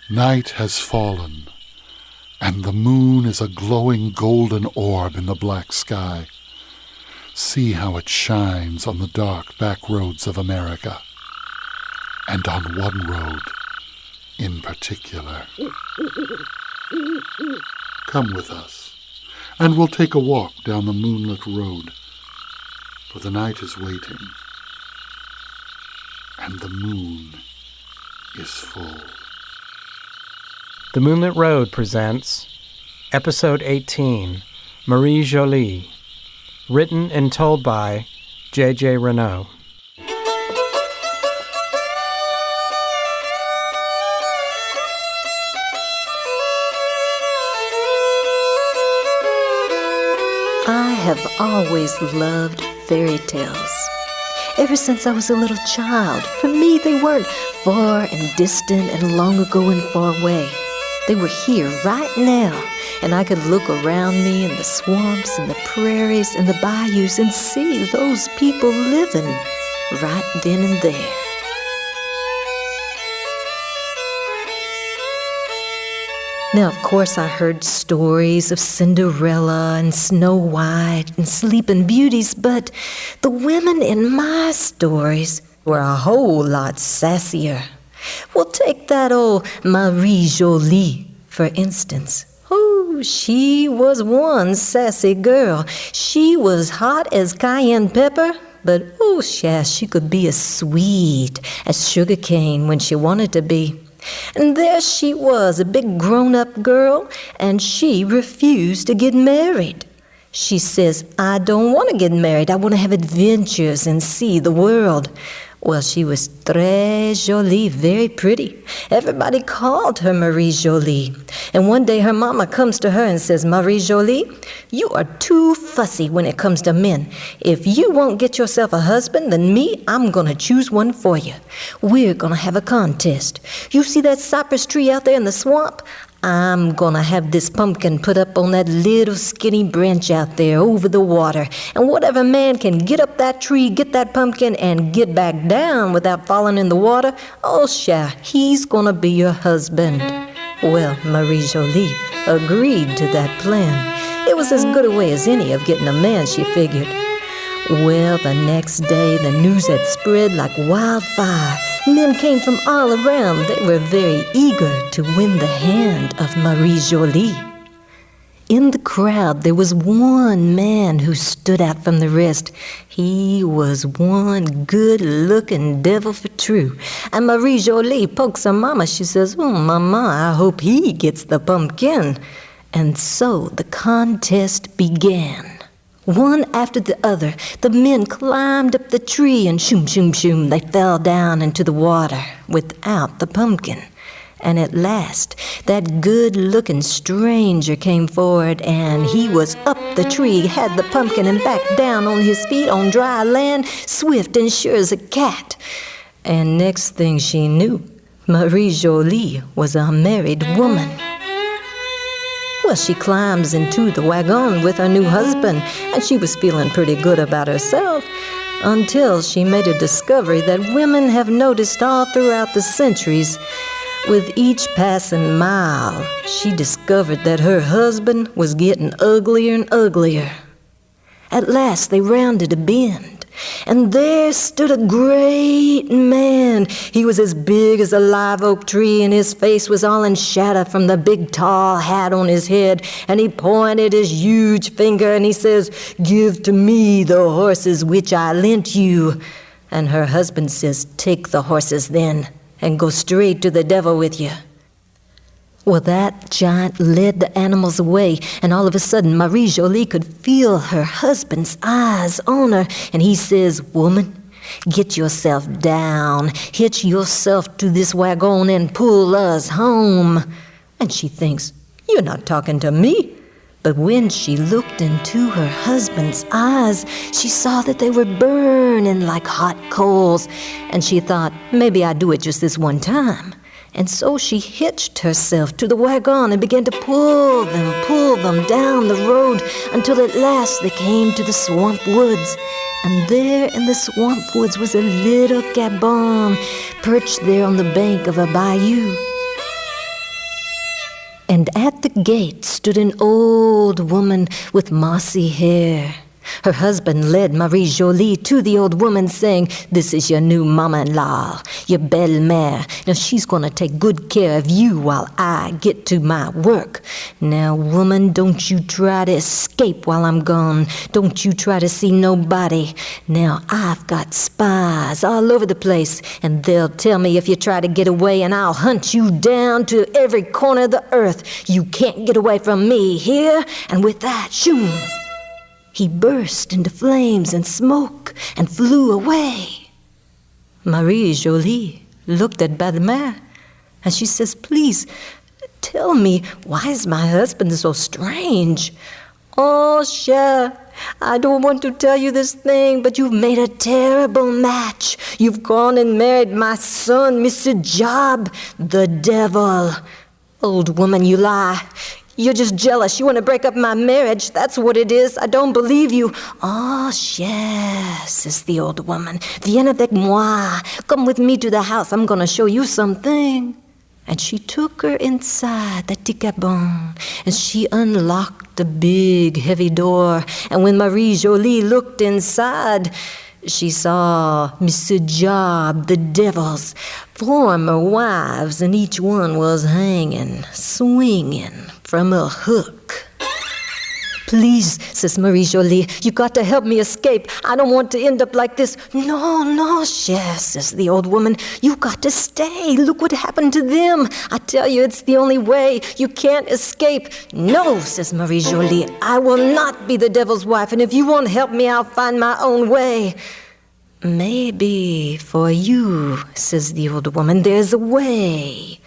Night has fallen, and the moon is a glowing golden orb in the black sky. See how it shines on the dark back roads of America, and on one road in particular. Come with us, and we'll take a walk down the moonlit road, for the night is waiting, and the moon is full. The Moonlit Road presents Episode 18, Marie Jolie, written and told by JJ Reneaux. I have always loved fairy tales. Ever since I was a little child, for me they weren't far and distant and long ago and far away. They were here right now, and I could look around me in the swamps and the prairies and the bayous and see those people living right then and there. Now, of course, I heard stories of Cinderella and Snow White and Sleeping Beauties, but the women in my stories were a whole lot sassier. Well, take that old Marie Jolie, for instance. Oh, she was one sassy girl. She was hot as cayenne pepper, but oh, she could be as sweet as sugar cane when she wanted to be. And there she was, a big grown-up girl, and she refused to get married. She says, I don't want to get married. I want to have adventures and see the world. Well, she was très jolie, very pretty. Everybody called her Marie Jolie. And one day her mama comes to her and says, Marie Jolie, you are too fussy when it comes to men. If you won't get yourself a husband, then me, I'm going to choose one for you. We're going to have a contest. You see that cypress tree out there in the swamp? I'm gonna have this pumpkin put up on that little skinny branch out there over the water. And whatever man can get up that tree, get that pumpkin, and get back down without falling in the water, oh, he's gonna be your husband. Well, Marie Jolie agreed to that plan. It was as good a way as any of getting a man, she figured. Well, the next day, the news had spread like wildfire. Men came from all around. They were very eager to win the hand of Marie Jolie. In the crowd, there was one man who stood out from the rest. He was one good-looking devil for true. And Marie Jolie pokes her mama. She says, oh, Mama, I hope he gets the pumpkin. And so the contest began. One after the other, the men climbed up the tree and shoom, shoom, shoom, they fell down into the water without the pumpkin. And at last, that good-looking stranger came forward, and he was up the tree, had the pumpkin, and back down on his feet on dry land, swift and sure as a cat. And next thing she knew, Marie Jolie was a married woman. Well, she climbs into the wagon with her new husband, and she was feeling pretty good about herself until she made a discovery that women have noticed all throughout the centuries. With each passing mile, she discovered that her husband was getting uglier and uglier. At last, they rounded a bend, and there stood a great man. He was as big as a live oak tree, and his face was all in shadow from the big tall hat on his head. And he pointed his huge finger, and he says, give to me the horses which I lent you. And her husband says, take the horses then, and go straight to the devil with you. Well, that giant led the animals away, and all of a sudden, Marie Jolie could feel her husband's eyes on her, and he says, woman, get yourself down, hitch yourself to this wagon and pull us home. And she thinks, you're not talking to me. But when she looked into her husband's eyes, she saw that they were burning like hot coals, and she thought, maybe I'd do it just this one time. And so she hitched herself to the wagon and began to pull them down the road until at last they came to the swamp woods. And there in the swamp woods was a little cabin perched there on the bank of a bayou. And at the gate stood an old woman with mossy hair. Her husband led Marie Jolie to the old woman, saying, "This is your new mama-in-law, your belle-mère. Now she's going to take good care of you while I get to my work. Now, woman, don't you try to escape while I'm gone. Don't you try to see nobody. Now, I've got spies all over the place, and they'll tell me if you try to get away, and I'll hunt you down to every corner of the earth. You can't get away from me, here." And with that, shoom, he burst into flames and smoke and flew away. Marie Jolie looked at Belle-Mère, and she says, "Please, tell me, why is my husband so strange?" "Oh, cher, I don't want to tell you this thing, but you've made a terrible match. You've gone and married my son, Mr. Diable, the devil." "Old woman, you lie. You're just jealous. You want to break up my marriage. That's what it is. I don't believe you." "Oh, cher," says the old woman. "Viens avec moi. Come with me to the house. I'm going to show you something." And she took her inside the petit cabin, and she unlocked the big, heavy door. And when Marie Jolie looked inside, she saw Mr. Diable, the devil's former wives, and each one was hanging, swinging from a hook. "Please," says Marie Jolie, "you got to help me escape. I don't want to end up like this." No, cher," says the old woman. "You got to stay. Look what happened to them. I tell you, it's the only way. You can't escape." "No," says Marie Jolie, "I will not be the devil's wife, and if you won't help me, I'll find my own way." "Maybe for you," says the old woman, "there's a way.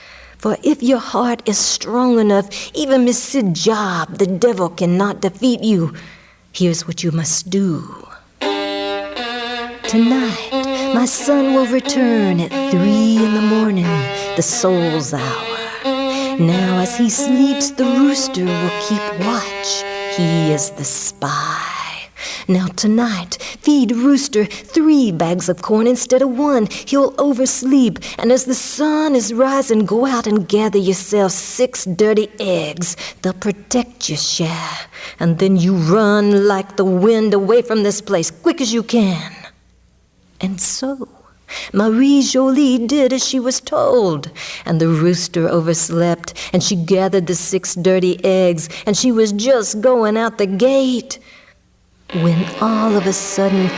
For if your heart is strong enough, even Mr. Diable, the devil, cannot defeat you. Here's what you must do. Tonight, my son will return at 3 a.m, the soul's hour. Now, as he sleeps, the rooster will keep watch. He is the spy. Now tonight, feed Rooster 3 bags of corn instead of 1. He'll oversleep. And as the sun is rising, go out and gather yourself 6 dirty eggs. They'll protect you, cher. And then you run like the wind away from this place, quick as you can." And so Marie Jolie did as she was told, and the rooster overslept, and she gathered the 6 dirty eggs, and she was just going out the gate when all of a sudden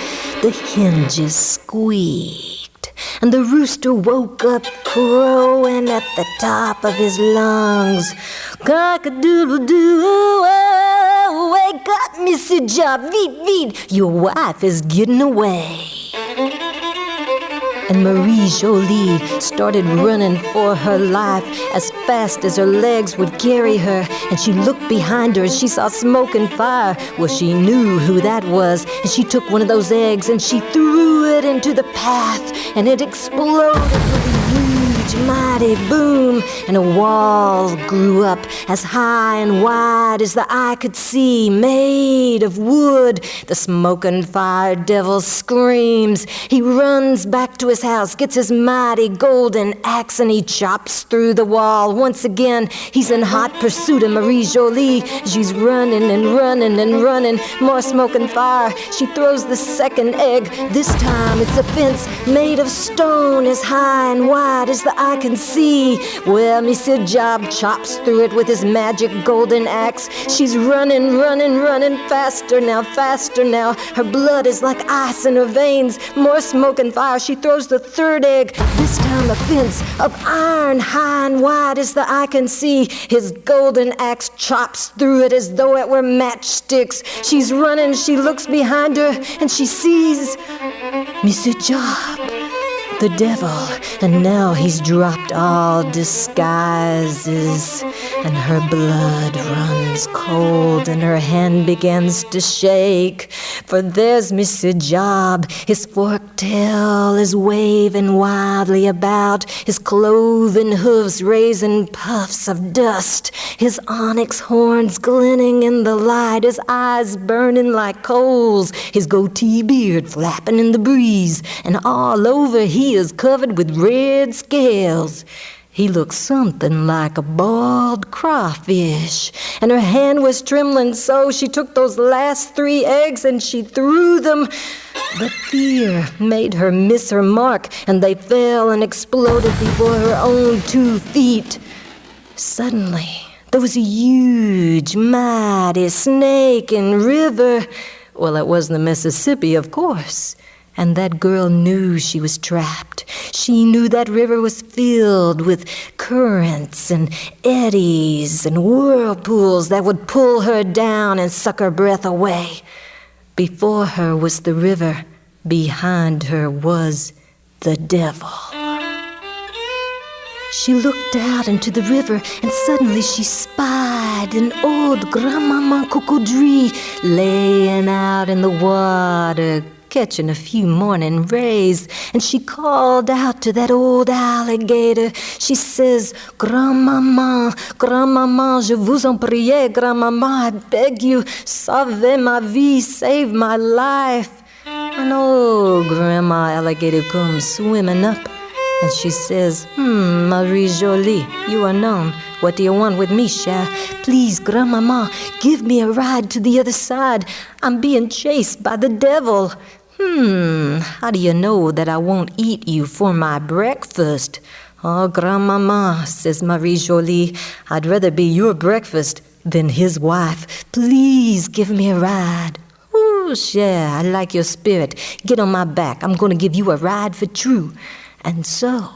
the hinges squeaked, and the rooster woke up crowing at the top of his lungs. "Cock-a-doodle-doo, oh, wake up, Mr. Diable, vite, your wife is getting away." And Marie Jolie started running for her life as fast as her legs would carry her. And she looked behind her and she saw smoke and fire. Well, she knew who that was. And she took one of those eggs and she threw it into the path. And it exploded with a huge, mighty boom. And a wall grew up as high and wide as the eye could see, made of wood. The smoke and fire devil screams. He runs back to his house, gets his mighty golden axe, and he chops through the wall. Once again, he's in hot pursuit of Marie Jolie. She's running and running and running. More smoke and fire. She throws the second egg. This time it's a fence made of stone as high and wide as the eye can see. Well, Mr. Diable chops through it with his magic golden axe. She's running, running, running faster now, faster now. Her blood is like ice in her veins. More smoke and fire. She throws the third egg. This time a fence of iron, high and wide as the eye can see. His golden axe chops through it as though it were matchsticks. She's running. She looks behind her and she sees Mr. Diable, the devil, and now he's dropped all disguises, and her blood runs cold, and her hand begins to shake. For there's Mr. Job, his forked tail is waving wildly about, his cloven hooves raising puffs of dust, his onyx horns glinting in the light, his eyes burning like coals, his goatee beard flapping in the breeze, and all over he is covered with red scales. He looked something like a boiled crawfish, and her hand was trembling so she took those last 3 eggs and she threw them. But fear made her miss her mark, and they fell and exploded before her own 2 feet. Suddenly, there was a huge, mighty snaking river. Well, it was the Mississippi, of course. And that girl knew she was trapped. She knew that river was filled with currents and eddies and whirlpools that would pull her down and suck her breath away. Before her was the river. Behind her was the devil. She looked out into the river, and suddenly she spied an old grandmama cocodrie laying out in the water, catching a few morning rays, and she called out to that old alligator. She says, "Grandmama, grandmama, je vous en prie, grandmama, I beg you, sauve ma vie, save my life." And old Grandma Alligator comes swimming up, and she says, Marie Jolie, you are known. What do you want with me, cher? Please, grandmama, give me a ride to the other side. I'm being chased by the devil. How do you know that I won't eat you for my breakfast? Oh, grandmama, says Marie Jolie, I'd rather be your breakfast than his wife. Please give me a ride. Oh, cher, I like your spirit. Get on my back. I'm going to give you a ride for true. And so,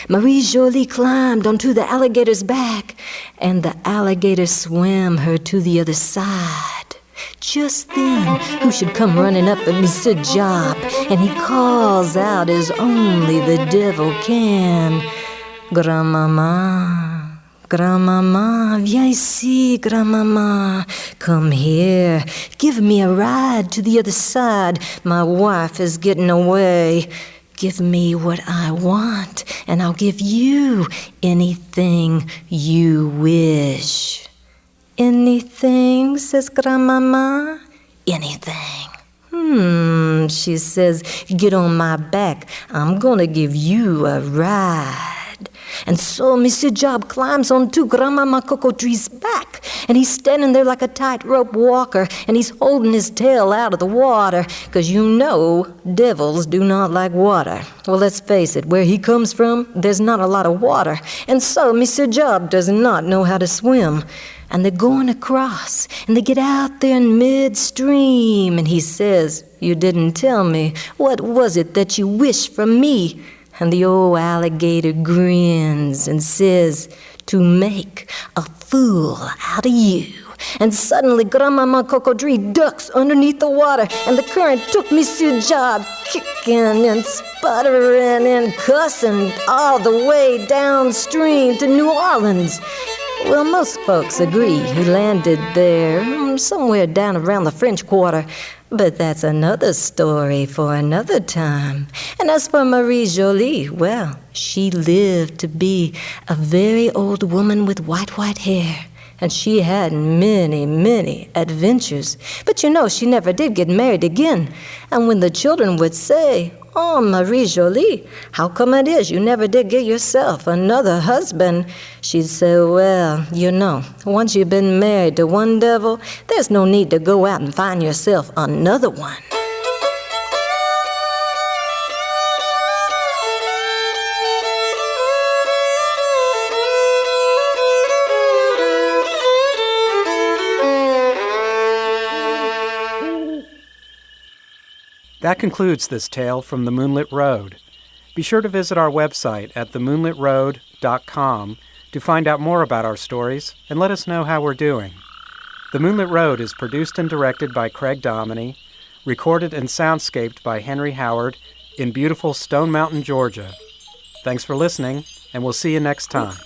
Marie Jolie climbed onto the alligator's back, and the alligator swam her to the other side. Just then, who should come running up but Mr. Job, and he calls out as only the devil can, "Grandmama, grandmama, viens ici, grandmama. Come here, give me a ride to the other side. My wife is getting away. Give me what I want, and I'll give you anything you wish." "Anything," says grandmama. "Anything." She says, "Get on my back. I'm gonna give you a ride." And so Mr. Job climbs onto Grandmama Cocodrie's back, and he's standing there like a tightrope walker, and he's holding his tail out of the water, because you know devils do not like water. Well, let's face it, where he comes from, there's not a lot of water, and so Mr. Job does not know how to swim. And they're going across, and they get out there in midstream, and he says, "You didn't tell me. What was it that you wished from me?" And the old alligator grins and says, "To make a fool out of you." And suddenly Grandmama Cocodrie ducks underneath the water, and the current took Mr. Job kicking and sputtering and cussing all the way downstream to New Orleans. Well, most folks agree he landed there, somewhere down around the French Quarter. But that's another story for another time. And as for Marie Jolie, well, she lived to be a very old woman with white hair. And she had many adventures. But you know, she never did get married again. And when the children would say, "Oh, Marie Jolie, how come it is you never did get yourself another husband?" she'd say, "Well, you know, once you've been married to one devil, there's no need to go out and find yourself another one." That concludes this tale from the Moonlit Road. Be sure to visit our website at themoonlitroad.com to find out more about our stories and let us know how we're doing. The Moonlit Road is produced and directed by Craig Dominy, recorded and soundscaped by Henry Howard, in beautiful Stone Mountain, Georgia. Thanks for listening, and we'll see you next time.